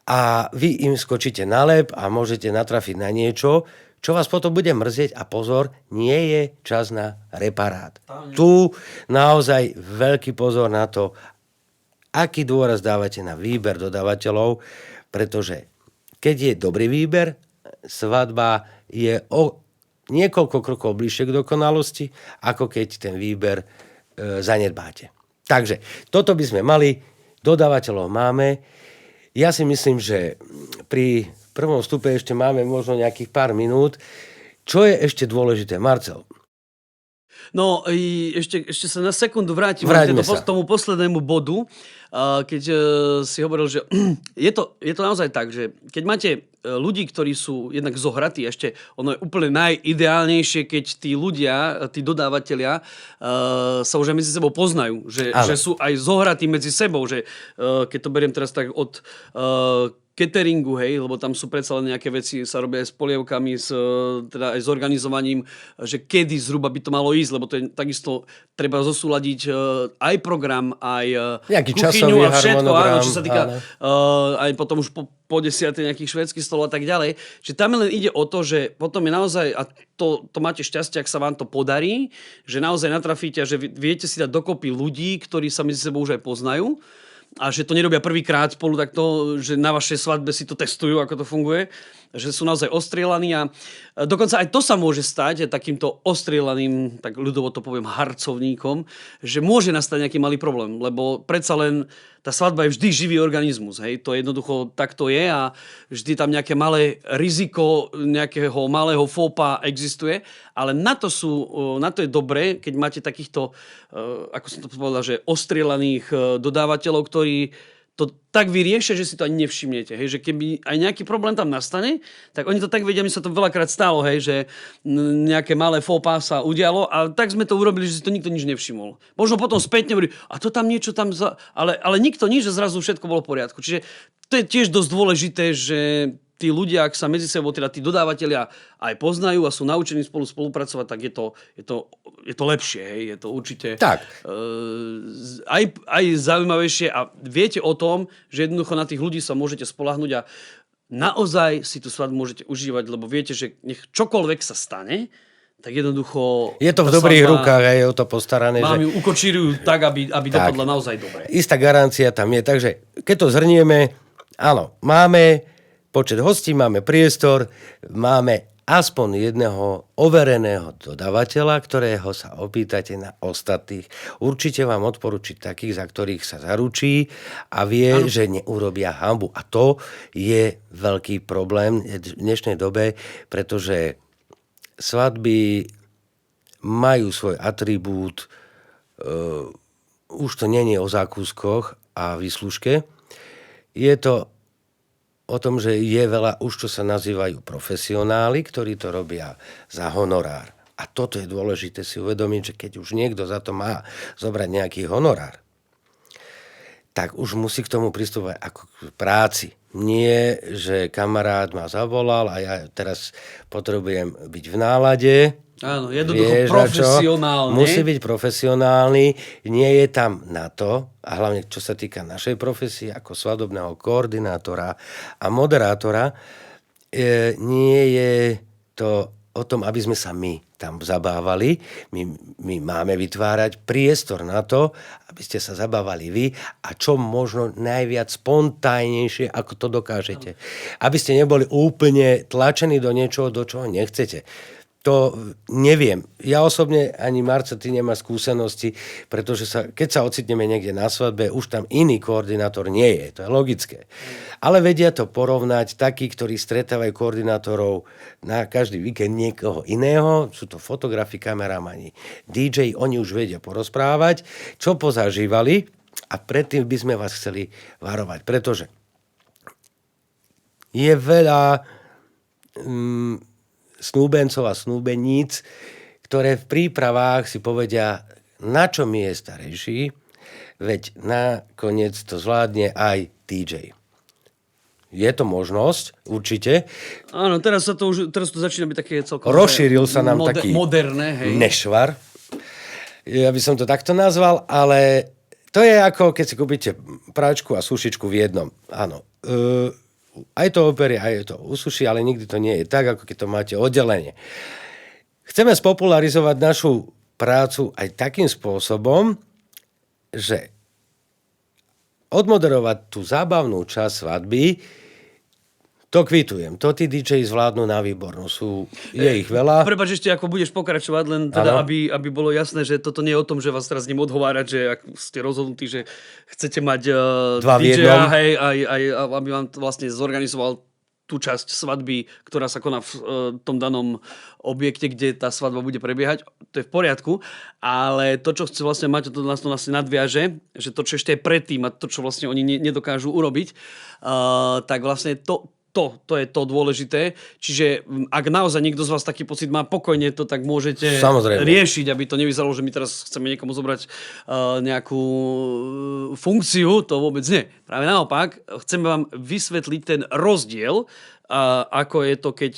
Speaker 1: a vy im skočíte na lep a môžete natrafiť na niečo, čo vás potom bude mrzieť a pozor, nie je čas na reparát. Tu naozaj veľký pozor na to, aký dôraz dávate na výber dodávateľov, pretože keď je dobrý výber, svadba je o niekoľko krokov bližšie k dokonalosti, ako keď ten výber zanedbáte. Takže toto by sme mali, dodávateľov máme. Ja si myslím, že pri prvom vstupe ešte máme možno nejakých pár minút. Čo je ešte dôležité, Marcel?
Speaker 2: No, ešte sa na sekundu vrátim k tomu poslednému bodu, keď si hovoril, že je to naozaj tak, že keď máte ľudí, ktorí sú jednak zohratí, ešte ono je úplne najideálnejšie, keď tí ľudia, tí dodávateľia sa už aj medzi sebou poznajú, že sú aj zohratí medzi sebou, že keď to beriem teraz tak od cateringu, hej, lebo tam sú predsa len nejaké veci, sa robia aj s polievkami, teda aj s organizovaním, že kedy zhruba by to malo ísť, lebo to je takisto, treba zosúladiť aj program, aj kuchyňu a všetko, áno, čo sa týka aj potom už po 10. nejakých švédskych stolov a tak ďalej. Že tam len ide o to, že potom je naozaj, a to máte šťastie, ak sa vám to podarí, že naozaj natrafíte a že viete si dať dokopy ľudí, ktorí sa medzi sebou už aj poznajú, a že to nerobia prvýkrát spolu takto, že na vašej svadbe si to testujú, ako to funguje, že sú naozaj ostrielaní a dokonca aj to sa môže stať takýmto ostrielaným, tak ľudovo to poviem, harcovníkom, že môže nastať nejaký malý problém, lebo predsa len tá svadba je vždy živý organizmus, hej, to jednoducho takto je a vždy tam nejaké malé riziko nejakého malého fópa existuje, ale na to je dobré, keď máte takýchto, ako som to povedal, že ostrielaných dodávateľov, ktorí to tak vyriešia, že si to ani nevšimnete. Hej? Že keby aj nejaký problém tam nastane, tak oni to tak vedia, mi sa to veľakrát stalo, hej? Že nejaké malé faux pas sa udialo a tak sme to urobili, že si to nikto nič nevšimol. Možno potom spätne hovorí, a to tam niečo tam... Ale nikto nič, že zrazu všetko bolo v poriadku. Čiže to je tiež dosť dôležité, že tí ľudia, ak sa medzi sebou, teda tí dodávateľia aj poznajú a sú naučení spolu spolupracovať, tak je to lepšie. Hej? Je to určite
Speaker 1: tak.
Speaker 2: Aj zaujímavejšie a viete o tom, že jednoducho na tých ľudí sa môžete spoľahnúť a naozaj si tú svadbu môžete užívať, lebo viete, že nech čokoľvek sa stane, tak jednoducho...
Speaker 1: Je to v dobrých rukách a je o to postarané.
Speaker 2: Vám ju ukočírujú tak, aby dopadla naozaj dobre.
Speaker 1: Istá garancia tam je. Takže keď to zhrnieme, áno, máme počet hostí, máme priestor, máme aspoň jedného overeného dodávateľa, ktorého sa opýtate na ostatných. Určite vám odporučí takých, za ktorých sa zaručí a vie, že neurobia hanbu. A to je veľký problém v dnešnej dobe, pretože svadby majú svoj atribút, už to nie je o zákúskoch a výslužke. Je to o tom, že je veľa už, čo sa nazývajú profesionáli, ktorí to robia za honorár. A toto je dôležité si uvedomiť, že keď už niekto za to má zobrať nejaký honorár, tak už musí k tomu pristúpať ako k práci. Nie, že kamarát ma zavolal a ja teraz potrebujem byť v nálade.
Speaker 2: Áno, jednoducho profesionálne.
Speaker 1: Musí byť profesionálny, nie je tam na to, a hlavne čo sa týka našej profesie, ako svadobného koordinátora a moderátora, nie je to o tom, aby sme sa my tam zabávali. My máme vytvárať priestor na to, aby ste sa zabávali vy a čo možno najviac spontánnejšie, ako to dokážete. Aby ste neboli úplne tlačení do niečoho, do čoho nechcete. To neviem. Ja osobne, ani Marca, ty nemáš skúsenosti, pretože keď sa ocitneme niekde na svadbe, už tam iný koordinátor nie je. To je logické. Ale vedia to porovnať takí, ktorí stretávajú koordinátorov na každý víkend niekoho iného. Sú to fotografi, kameramani, DJ, oni už vedia porozprávať, čo pozažívali a predtým by sme vás chceli varovať. Pretože je veľa snúbencov a snúbeníc, ktoré v prípravách si povedia, na čo mi je starejší, veď nakoniec to zvládne aj DJ. Je to možnosť, určite.
Speaker 2: Áno, teraz to začína byť také celkom...
Speaker 1: Rozšíril sa nám taký
Speaker 2: moderné, hej.
Speaker 1: nešvar. Ja by som to takto nazval, ale to je ako, keď si kúpite práčku a sušičku v jednom. Áno. Aj to operie, aj to usuší, ale nikdy to nie je tak, ako keď to máte oddelenie. Chceme spopularizovať našu prácu aj takým spôsobom, že odmoderovať tú zábavnú časť svadby, to kvitujem. To tí DJ zvládnu na výbornú. Je ich veľa.
Speaker 2: Prepáč, ešte ako budeš pokračovať, len teda, aby bolo jasné, že toto nie je o tom, že vás teraz idem odhovárať, že ak ste rozhodnutí, že chcete mať DJ-a, hej, aj aby vám vlastne zorganizoval tú časť svadby, ktorá sa koná v tom danom objekte, kde tá svadba bude prebiehať. To je v poriadku, ale to, čo chce vlastne mať, to nás to vlastne nadviaže, že to, čo ešte je predtým a to, čo vlastne oni nedokážu urobiť, tak vlastne to je to dôležité. Čiže ak naozaj niekto z vás taký pocit má, pokojne to tak môžete riešiť, aby to nevyzeralo, že my teraz chceme niekomu zobrať nejakú funkciu, to vôbec nie. Práve naopak, chceme vám vysvetliť ten rozdiel, ako je to, keď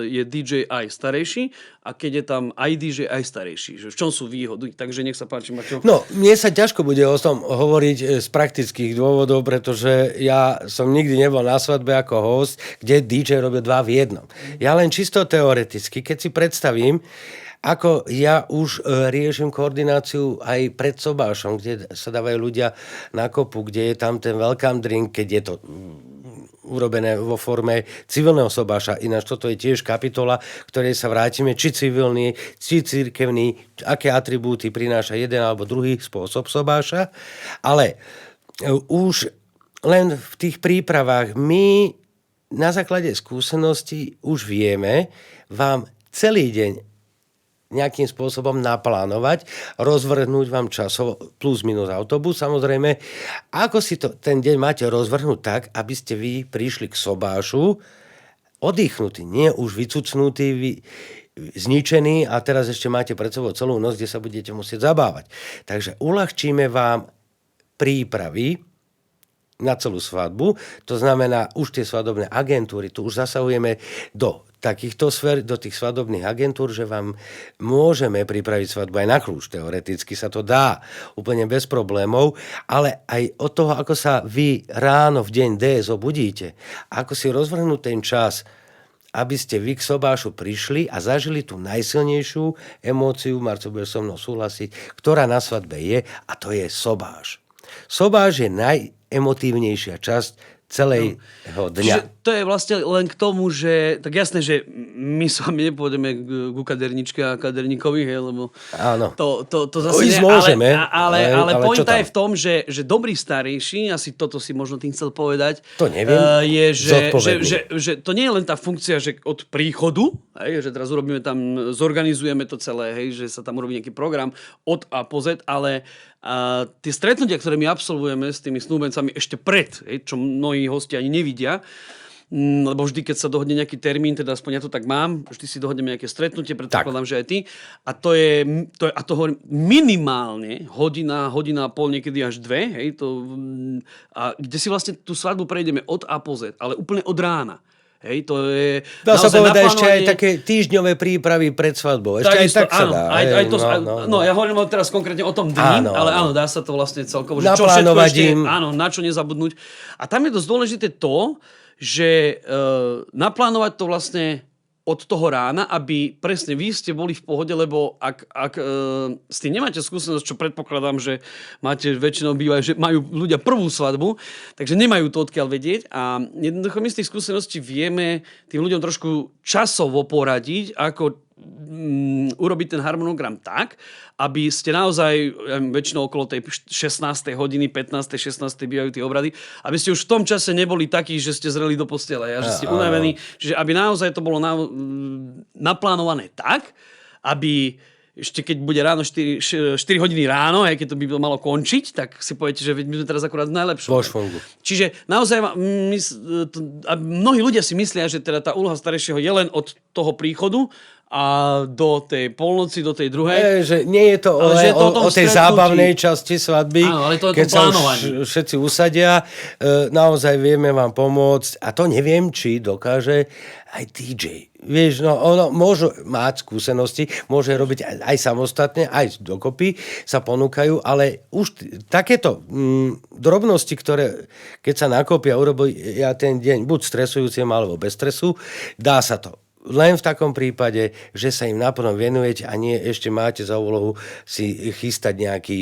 Speaker 2: je DJ aj starejší a keď je tam aj DJ aj starejší. Že v čom sú výhody? Takže nech sa páči, Maťo.
Speaker 1: No, mne sa ťažko bude o tom hovoriť z praktických dôvodov, pretože ja som nikdy nebol na svadbe ako host, kde DJ robil 2 v 1. Ja len čisto teoreticky, keď si predstavím, ako ja už riešim koordináciu aj pred sobášom, kde sa dávajú ľudia na kopu, kde je tam ten welcome drink, keď je to urobené vo forme civilného sobáša. Ináč toto je tiež kapitola, ktorej sa vrátime, či civilný, či cirkevný, aké atribúty prináša jeden alebo druhý spôsob sobáša. Ale už len v tých prípravách my na základe skúseností už vieme vám celý deň nejakým spôsobom naplánovať, rozvrhnúť vám časovo plus minus autobus, samozrejme. Ako si to ten deň máte rozvrhnúť tak, aby ste vy prišli k sobášu oddychnutí, nie už vycucnutí, zničení a teraz ešte máte pred sebou celú noc, kde sa budete musieť zabávať. Takže uľahčíme vám prípravy na celú svadbu, to znamená už tie svadobné agentúry, tu už zasahujeme do takýchto sfér, do tých svadobných agentúr, že vám môžeme pripraviť svadbu aj na kľúč. Teoreticky sa to dá úplne bez problémov, ale aj od toho, ako sa vy ráno v deň D zobudíte, ako si rozvrhnú ten čas, aby ste vy k sobášu prišli a zažili tú najsilnejšiu emóciu, Marco bude so mnou súhlasiť, ktorá na svadbe je, a to je sobáš. Sobáš je najemotívnejšia časť celého dňa.
Speaker 2: Čiže to je vlastne len k tomu, že tak jasné, že my s vami nepôjdeme ku kaderničke a kaderníkovi, hej, lebo
Speaker 1: Áno.
Speaker 2: to zase
Speaker 1: Ísť
Speaker 2: nie,
Speaker 1: môžeme,
Speaker 2: ale
Speaker 1: ale čo
Speaker 2: pointa
Speaker 1: tam?
Speaker 2: je v tom, že dobrý starejší, asi toto si možno tým chcel povedať,
Speaker 1: To neviem,
Speaker 2: je,
Speaker 1: zodpovedný.
Speaker 2: že to nie je len tá funkcia, že od príchodu, hej, že teraz urobíme tam, zorganizujeme to celé, hej, že sa tam urobí nejaký program od A po Z, ale tie stretnutia, ktoré my absolvujeme s tými snúbencami ešte pred, hej, čo mnohí hostia ani nevidia, lebo vždy, keď sa dohodne nejaký termín, teda aspoň ja to tak mám, vždy si dohodneme nejaké stretnutie, predpokladám, že aj ty. A to hovorím minimálne hodina a pol, niekedy až 2, hej, a kde si vlastne tú svadbu prejdeme od A po Z, ale úplne od rána. Hej, to je
Speaker 1: Dá sa povedať ešte aj
Speaker 2: naplánovanie.
Speaker 1: také týždňové prípravy pred svadbou. Ešte
Speaker 2: Takisto,
Speaker 1: aj tak sa
Speaker 2: áno,
Speaker 1: dá.
Speaker 2: aj to,
Speaker 1: no.
Speaker 2: ja hovorím teraz konkrétne o tom dni,
Speaker 1: Áno,
Speaker 2: ale
Speaker 1: áno.
Speaker 2: áno, dá sa to vlastne celkovo, že čo všetko
Speaker 1: Naplánovať
Speaker 2: ešte,
Speaker 1: im.
Speaker 2: áno, na čo nezabudnúť. A tam je dosť dôležité to, že naplánovať to vlastne od toho rána, aby presne vy ste boli v pohode, lebo ak s tým nemáte skúsenosť, čo predpokladám, že máte väčšinou bývajú, že majú ľudia prvú svadbu, takže nemajú to odkiaľ vedieť a jednoducho my z tých skúseností vieme tým ľuďom trošku časovo poradiť, ako urobiť ten harmonogram tak, aby ste naozaj, väčšinou okolo tej 16. hodiny, 15. 16. bývajú tie obrady, aby ste už v tom čase neboli takí, že ste zreli do postele a že ste unavení. Čiže aby naozaj to bolo naplánované tak, aby ešte keď bude ráno 4 hodiny ráno, aj keď to by malo končiť, tak si poviete, že my sme teraz akurát v najlepšom.
Speaker 1: Vo švungu.
Speaker 2: Čiže naozaj mnohí ľudia si myslia, že teda tá úloha starejšieho je len od toho príchodu a do tej polnoci, do tej druhej.
Speaker 1: Že nie je to
Speaker 2: Ale že je to o tom
Speaker 1: o tej
Speaker 2: stretnutí.
Speaker 1: zábavnej časti svadby,
Speaker 2: Áno, ale to je o tom
Speaker 1: keď sa
Speaker 2: plánovaní.
Speaker 1: už všetci usadia, naozaj vieme vám pomôcť a to neviem, či dokáže aj DJ. Vieš, no ono môže mať skúsenosti, môže robiť aj samostatne, aj dokopy sa ponúkajú, ale už takéto drobnosti, ktoré keď sa nakopia, urobia ten deň buď stresujúcim alebo bez stresu, dá sa to. Len v takom prípade, že sa im naplno venujete a nie ešte máte za úlohu si chystať nejaký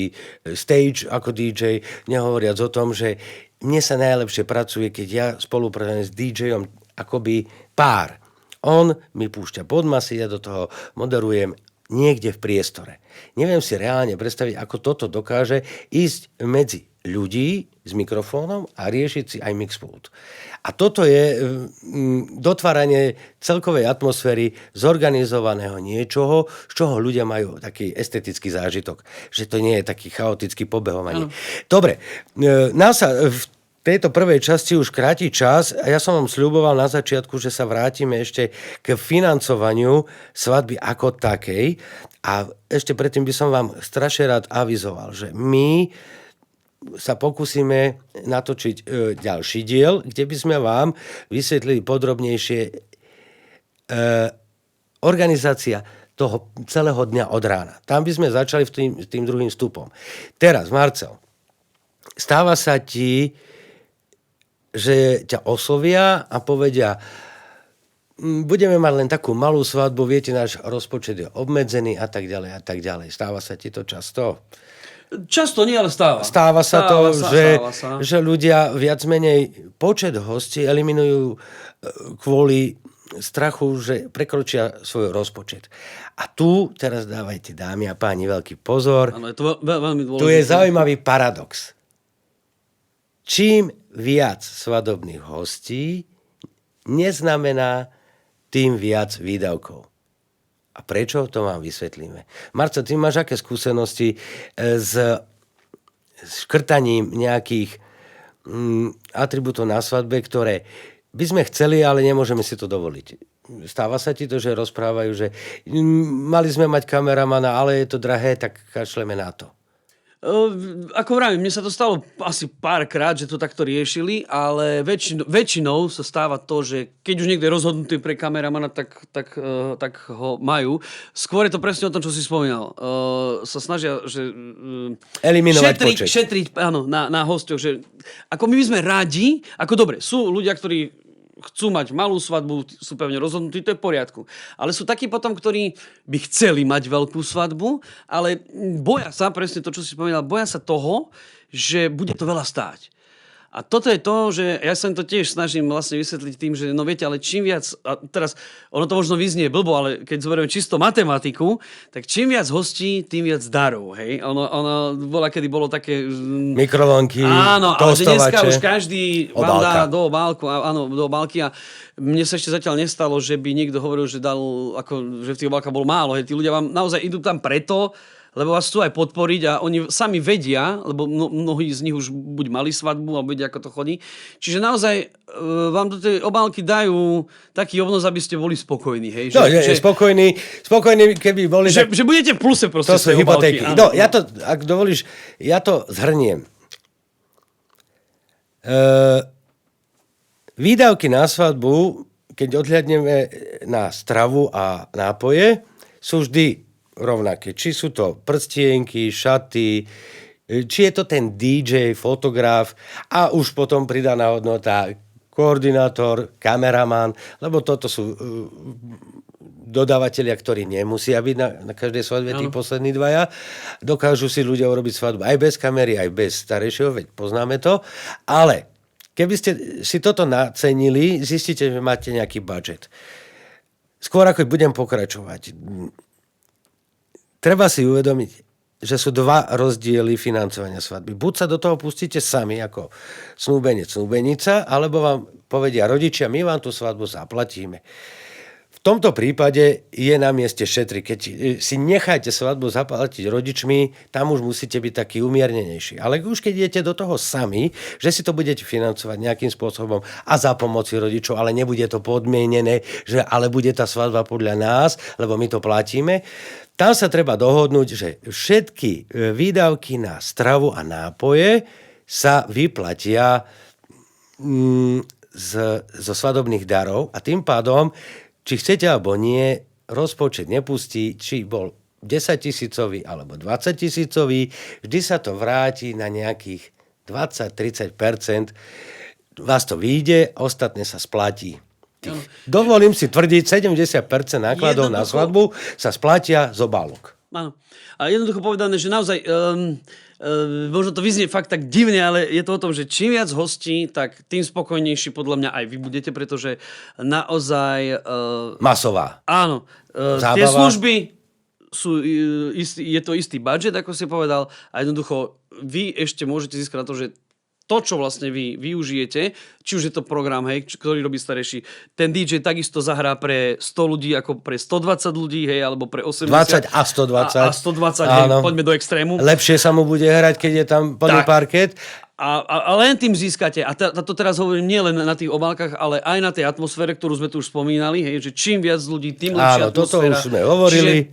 Speaker 1: stage ako DJ, nehovoriac o tom, že mne sa najlepšie pracuje, keď ja spolupracujem s DJom akoby pár. On mi púšťa podmasy, ja do toho moderujem niekde v priestore. Neviem si reálne predstaviť, ako toto dokáže ísť medzi ľudí s mikrofónom a riešiť si aj mixpult. A toto je dotváranie celkovej atmosféry zorganizovaného niečoho, z čoho ľudia majú taký estetický zážitok. Že to nie je taký chaotický pobehovanie. Dobre, nás sa v tejto prvej časti už kráti čas a ja som vám sľuboval na začiatku, že sa vrátime ešte k financovaniu svadby ako takej a ešte predtým by som vám strašne rád avizoval, že my sa pokúsime natočiť ďalší diel, kde by sme vám vysvetlili podrobnejšie organizácia toho celého dňa od rána. Tam by sme začali tým druhým vstupom. Teraz, Marcel, stáva sa ti, že ťa oslovia a povedia, budeme mať len takú malú svadbu, viete, náš rozpočet je obmedzený a tak ďalej a tak ďalej. Stáva sa ti to často?
Speaker 2: Často nie, ale stáva.
Speaker 1: Stáva sa,
Speaker 2: Stáva sa.
Speaker 1: že ľudia viac menej počet hostí eliminujú kvôli strachu, že prekročia svoj rozpočet. A tu teraz dávajte, dámy a páni, veľký pozor.
Speaker 2: Áno, je to veľmi dôležité.
Speaker 1: Tu je zaujímavý paradox. Čím viac svadobných hostí neznamená tým viac výdavkov. A prečo? To vám vysvetlíme. Marco, ty máš aké skúsenosti s škrtaním nejakých atribútov na svadbe, ktoré by sme chceli, ale nemôžeme si to dovoliť? Stáva sa ti to, že rozprávajú, že mali sme mať kameramana, ale je to drahé, tak kašleme na to.
Speaker 2: Ako vravím, mne sa to stalo asi párkrát, že to takto riešili, ale väčšinou sa stáva to, že keď už niekto je rozhodnutý pre kameramana, tak ho majú. Skôr je to presne o tom, čo si spomínal. Sa snažia, že
Speaker 1: eliminovať počet.
Speaker 2: šetriť áno, na hosťoch. Že, ako my by sme radi, ako dobre, sú ľudia, ktorí chcú mať malú svadbu, sú pevne rozhodnutí, to je v poriadku. Ale sú takí potom, ktorí by chceli mať veľkú svadbu, ale boja sa, presne to, čo si spomínal, boja sa toho, že bude to veľa stáť. A toto je to, že ja sa to tiež snažím vlastne vysvetliť tým, že no viete, ale čím viac, a teraz ono to možno vyznie blbo, ale keď zoberieme čisto matematiku, tak čím viac hostí, tým viac darov, hej. Ono bola, kedy bolo také...
Speaker 1: Mikrovlnky,
Speaker 2: áno, ale že dneska
Speaker 1: tostovače,
Speaker 2: už každý vám dá do obálky a mne sa ešte zatiaľ nestalo, že by niekto hovoril, že dal, ako, že v tých obálkach bolo málo, hej. Tí ľudia vám naozaj idú tam preto, lebo vás chcú aj podporiť a oni sami vedia, lebo mnohí z nich už buď mali svadbu, alebo vedia, ako to chodí. Čiže naozaj vám do tej obálky dajú taký obnos, aby ste boli spokojní. Hej?
Speaker 1: Spokojní, keby boli...
Speaker 2: Že budete v pluse proste.
Speaker 1: To sú hypotéky. No, ja to, ak dovolíš, ja to zhrniem. Výdavky na svadbu, keď odhľadneme na stravu a nápoje, sú vždy rovnaké. Či sú to prstienky, šaty, či je to ten DJ, fotograf a už potom pridaná hodnota koordinátor, kameraman, lebo toto sú dodávateľia, ktorí nemusia byť na každej svadbe, tí poslední dvaja. Dokážu si ľudia urobiť svadbu aj bez kamery, aj bez starejšieho, veď poznáme to. Ale keby ste si toto nacenili, zistíte, že máte nejaký budget. Skôr ako budem pokračovať, treba si uvedomiť, že sú dva rozdiely financovania svadby. Buď sa do toho pustíte sami ako snúbenec, snúbenica, alebo vám povedia rodičia, my vám tú svadbu zaplatíme. V tomto prípade je na mieste šetriť. Keď si necháte svadbu zaplatiť rodičmi, tam už musíte byť taký umiernenejší. Ale už keď idete do toho sami, že si to budete financovať nejakým spôsobom a za pomoci rodičov, ale nebude to podmienené, že ale bude tá svadba podľa nás, lebo my to platíme, tam sa treba dohodnúť, že všetky výdavky na stravu a nápoje sa vyplatia zo svadobných darov a tým pádom, či chcete alebo nie, rozpočet nepustí, či bol 10 000 alebo 20 000, vždy sa to vráti na nejakých 20-30%. Vás to vyjde, ostatné sa splatí. Dovolím si tvrdiť, 70% nákladov na svadbu sa splatia z obálok.
Speaker 2: Áno. A jednoducho povedané, že naozaj možno to vyznie fakt tak divne, ale je to o tom, že čím viac hostí, tak tým spokojnejší podľa mňa aj vy budete, pretože naozaj...
Speaker 1: Masová.
Speaker 2: Áno. Tie služby sú, je to istý budget, ako si povedal, a jednoducho vy ešte môžete získať na to, že to, čo vlastne vy využijete, či už je to program, hej, ktorý robí starejší, ten DJ takisto zahrá pre 100 ľudí, ako pre 120 ľudí, hej, alebo pre 80.
Speaker 1: 20 a 120.
Speaker 2: A 120, hej, poďme do extrému.
Speaker 1: Lepšie sa mu bude hrať, keď je tam plný parket.
Speaker 2: A len tým získate, a to teraz hovorím nie len na tých obálkach, ale aj na tej atmosfére, ktorú sme tu už spomínali, hej, že čím viac ľudí, tým lepšia atmosféra.
Speaker 1: Áno, toto už sme hovorili.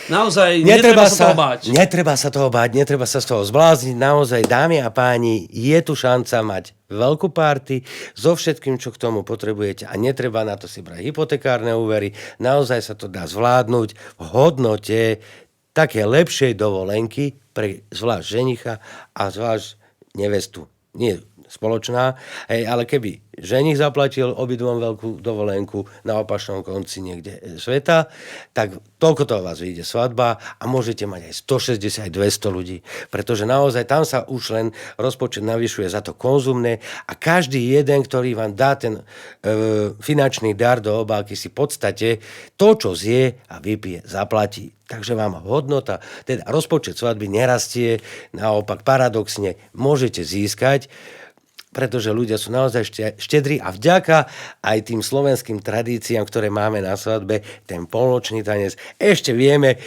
Speaker 2: Naozaj, netreba sa toho báť.
Speaker 1: Netreba sa toho báť, netreba sa z toho zblázniť. Naozaj, dámy a páni, je tu šanca mať veľkú party so všetkým, čo k tomu potrebujete a netreba na to si brať hypotekárne úvery. Naozaj sa to dá zvládnuť v hodnote také lepšej dovolenky pre zvlášť ženicha a zvlášť nevestu. Nie spoločná, ale keby ženich zaplatil obidvom veľkú dovolenku na opačnom konci niekde sveta, tak toľko toho vás vyjde svadba a môžete mať aj 160, aj 200 ľudí, pretože naozaj tam sa už len rozpočet navyšuje za to konzumné a každý jeden, ktorý vám dá ten finančný dar do obálky, si v podstate to, čo zje a vypije, zaplatí. Takže vám hodnota, teda rozpočet svadby nerastie, naopak paradoxne môžete získať, pretože ľudia sú naozaj štedrí a vďaka aj tým slovenským tradíciám, ktoré máme na svadbe, ten polnočný tanec, ešte vieme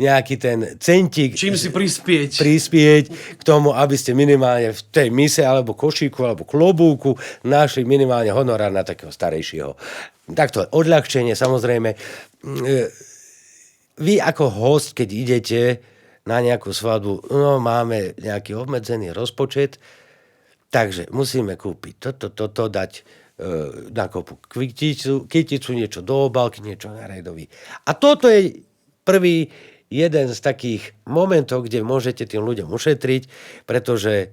Speaker 1: nejaký ten centík
Speaker 2: čím si prispieť
Speaker 1: k tomu, aby ste minimálne v tej mise alebo košíku alebo klobúku našli minimálne honorár na takého starejšieho. Takto odľahčenie, samozrejme. Vy ako host, keď idete na nejakú svadbu, no máme nejaký obmedzený rozpočet, takže musíme kúpiť toto, dať na kopu kyticu, niečo do obálky, niečo na rejdový. A toto je prvý jeden z takých momentov, kde môžete tým ľuďom ušetriť, pretože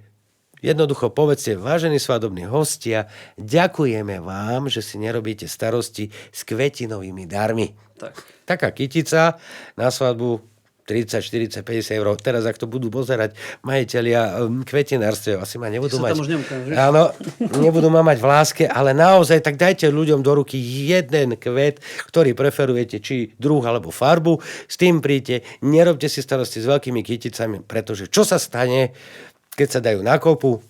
Speaker 1: jednoducho povedzte, vážení svadobní hostia, ďakujeme vám, že si nerobíte starosti s kvetinovými darmi. Tak. Taká kytica na svadbu 30, 40, 50 eur. Teraz, ak to budú pozerať majitelia kvetinárstiev, asi ma nebudú mať... Áno, nebudú ma mať v láske, ale naozaj, tak dajte ľuďom do ruky jeden kvet, ktorý preferujete, či druh alebo farbu. S tým príďte, nerobte si starosti s veľkými kyticami, pretože čo sa stane, keď sa dajú na kopu,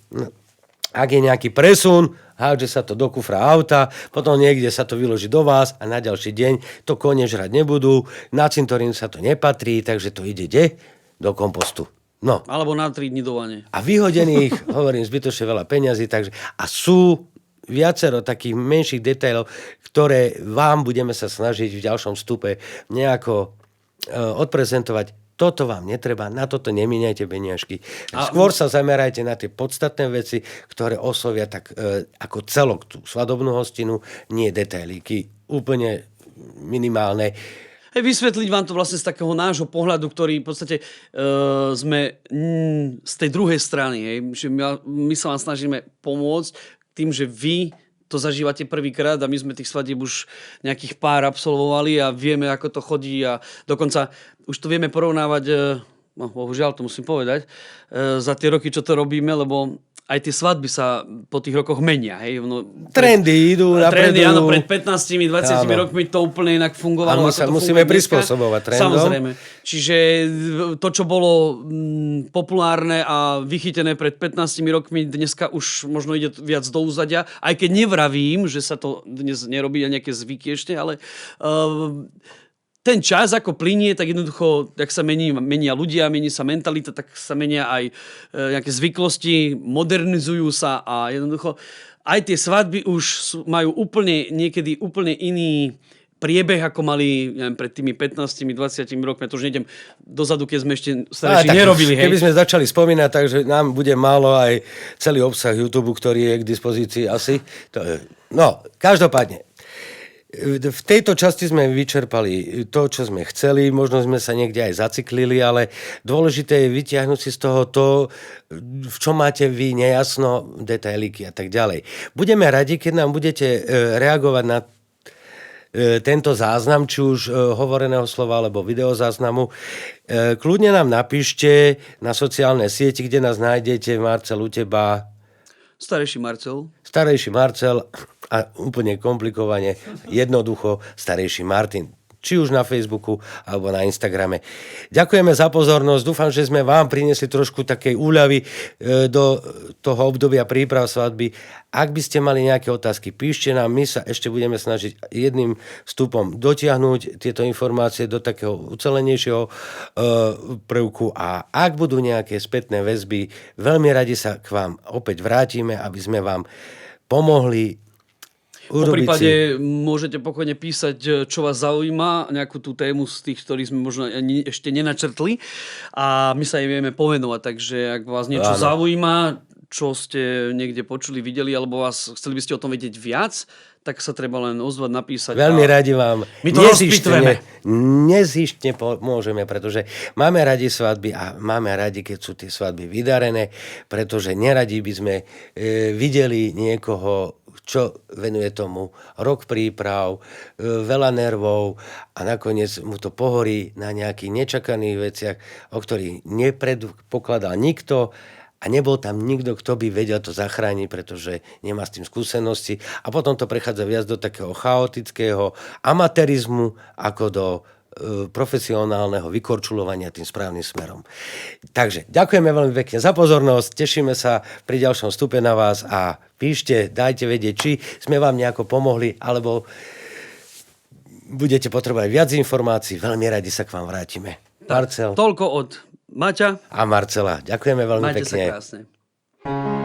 Speaker 1: ak je nejaký presun, hádže sa to do kufra auta, potom niekde sa to vyloží do vás a na ďalší deň to kone žrať nebudú, na cintorín sa to nepatrí, takže to ide do kompostu. No.
Speaker 2: Alebo na 3 dní do vane.
Speaker 1: A vyhodených, hovorím, zbytočne veľa peňazí, takže a sú viacero takých menších detailov, ktoré vám budeme sa snažiť v ďalšom vstupe nejako odprezentovať. Toto vám netreba, na toto nemíňajte peniažky. Skôr sa zamerajte na tie podstatné veci, ktoré oslovia tak ako celok tú svadobnú hostinu, nie detailíky, úplne minimálne.
Speaker 2: Vysvetliť vám to vlastne z takého nášho pohľadu, ktorý v podstate sme z tej druhej strany. Že my sa vám snažíme pomôcť tým, že vy to zažívate prvýkrát a my sme tých svadieb už nejakých pár absolvovali a vieme, ako to chodí a dokonca už to vieme porovnávať, no bohužiaľ to musím povedať, za tie roky, čo to robíme, lebo aj tie svadby sa po tých rokoch menia. Hej?
Speaker 1: Trendy idú,
Speaker 2: trendy,
Speaker 1: napredujú.
Speaker 2: áno, pred 15-20 rokmi to úplne inak fungovalo.
Speaker 1: Ale my sa musíme prispôsobovať trendom.
Speaker 2: Samozrejme. Čiže to, čo bolo populárne a vychytené pred 15 rokmi, dneska už možno ide viac do úzadia. Aj keď nevravím, že sa to dnes nerobí a nejaké zvyky ešte, ale ten čas, ako plynie, tak jednoducho, jak sa menia ľudia, mení sa mentalita, tak sa menia aj nejaké zvyklosti, modernizujú sa a jednoducho aj tie svadby už majú niekedy úplne iný priebeh, ako mali, neviem, pred tými 15-20 rokmi. To už nejdem dozadu, keď sme ešte starejší nerobili.
Speaker 1: Keby sme začali spomínať, takže nám bude málo aj celý obsah YouTube, ktorý je k dispozícii asi. No, každopádne. V tejto časti sme vyčerpali to, čo sme chceli, možno sme sa niekde aj zaciklili, ale dôležité je vytiahnuť si z toho to, v čom máte vy nejasno, detailíky a tak ďalej. Budeme radi, keď nám budete reagovať na tento záznam, či už hovoreného slova alebo videozáznamu. Kľudne nám napíšte na sociálne sieti, kde nás nájdete, Marcel, u teba.
Speaker 2: Starejší
Speaker 1: Marcel a úplne komplikovane, jednoducho starejší Martin. Či už na Facebooku alebo na Instagrame. Ďakujeme za pozornosť. Dúfam, že sme vám priniesli trošku takej úľavy do toho obdobia príprav svadby. Ak by ste mali nejaké otázky, píšte nám. My sa ešte budeme snažiť jedným vstupom dotiahnuť tieto informácie do takého ucelenejšieho prvku. A ak budú nejaké spätné väzby, veľmi radi sa k vám opäť vrátime, aby sme vám pomohli.
Speaker 2: Po prípade môžete pokojne písať, čo vás zaujíma, nejakú tú tému z tých, ktorých sme možno ešte nenačrtli a my sa jej vieme povenovať, takže ak vás niečo zaujíma, čo ste niekde počuli, videli, alebo chceli by ste o tom vedieť viac, tak sa treba len ozvať, napísať.
Speaker 1: Veľmi radi vám
Speaker 2: my to
Speaker 1: nezištne pomôžeme, pretože máme radi svadby a máme radi, keď sú tie svadby vydarené, pretože neradi by sme videli niekoho, čo venuje tomu rok príprav, veľa nervov a nakoniec mu to pohorí na nejakých nečakaných veciach, o ktorých nepredpokladal nikto a nebol tam nikto, kto by vedel to zachrániť, pretože nemá s tým skúsenosti a potom to prechádza viac do takého chaotického amatérizmu ako do profesionálneho vykorčulovania tým správnym smerom. Takže ďakujeme veľmi pekne za pozornosť, tešíme sa pri ďalšom vstupe na vás a píšte, dajte vedieť, či sme vám nejako pomohli, alebo budete potrebovať viac informácií, veľmi radi sa k vám vrátime. Marcel.
Speaker 2: Toľko od Maťa
Speaker 1: a Marcela. Ďakujeme veľmi
Speaker 2: pekne.
Speaker 1: pekne.
Speaker 2: Majte sa krásne.